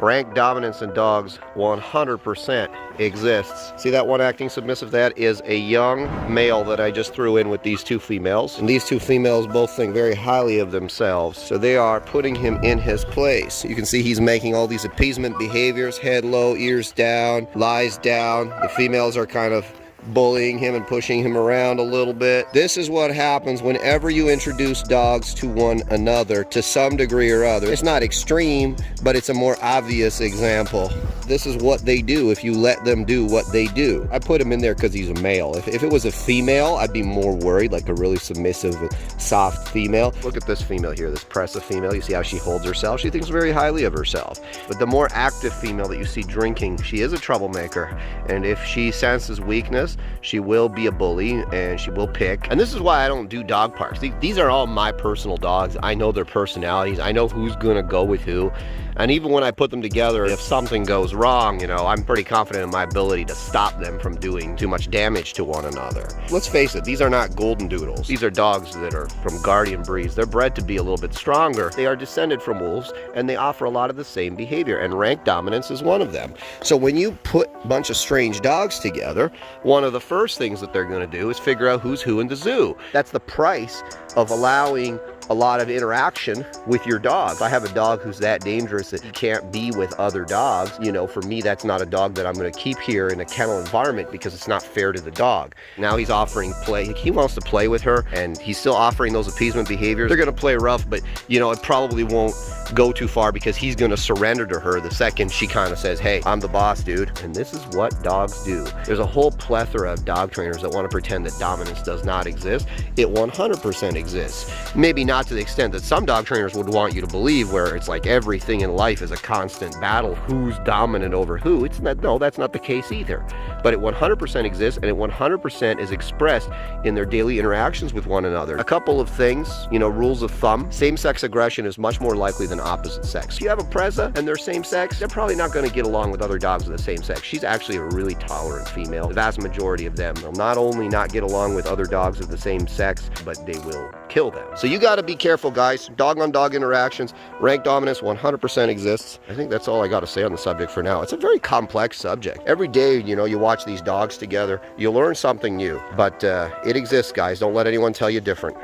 Rank dominance in dogs 100% exists. See that one acting submissive? That is a young male that I just threw in with these two females. And these two females both think very highly of themselves. So they are putting him in his place. You can see he's making all these appeasement behaviors, head low, ears down, lies down. The females are kind of bullying him and pushing him around a little bit. This is what happens whenever you introduce dogs to one another to some degree or other. It's not extreme, but it's a more obvious example. This is what they do if you let them do what they do. I put him in there because he's a male. If it was a female, I'd be more worried, like a really submissive, soft female. Look at this female here, this pressive female. You see how she holds herself? She thinks very highly of herself. But the more active female that you see drinking, she is a troublemaker. And if she senses weakness, she will be a bully and she will pick. And this is why I don't do dog parks. These are all my personal dogs. I know their personalities. I know who's gonna go with who. And even when I put them together, if something goes wrong, you know, I'm pretty confident in my ability to stop them from doing too much damage to one another. Let's face it, these are not golden doodles. These are dogs that are from guardian breeds. They're bred to be a little bit stronger. They are descended from wolves and they offer a lot of the same behavior, and rank dominance is one of them. So when you put a bunch of strange dogs together, one of the first things that they're gonna do is figure out who's who in the zoo. That's the price of allowing a lot of interaction with your dog. If I have a dog who's that dangerous that he can't be with other dogs, you know, for me, that's not a dog that I'm going to keep here in a kennel environment because it's not fair to the dog. Now he's offering play. He wants to play with her and he's still offering those appeasement behaviors. They're going to play rough, but you know, it probably won't go too far because he's going to surrender to her the second she kind of says, hey, I'm the boss, dude. And this is what dogs do. There's a whole plethora of dog trainers that want to pretend that dominance does not exist. It 100% exists. Maybe not to the extent that some dog trainers would want you to believe, where it's like everything in life is a constant battle. Who's dominant over who? It's not, no, that's not the case either. But it 100% exists, and it 100% is expressed in their daily interactions with one another. A couple of things, you know, rules of thumb. Same-sex aggression is much more likely than opposite sex. If you have a Preza and they're same sex, they're probably not going to get along with other dogs of the same sex. She's actually a really tolerant female. The vast majority of them will not only not get along with other dogs of the same sex, but they will kill them. So you got to be careful, guys. Dog-on-dog interactions, rank dominance 100% exists. I think that's all I got to say on the subject for now. It's a very complex subject. Every day, you know, you watch these dogs together, you learn something new. But it exists, guys. Don't let anyone tell you different.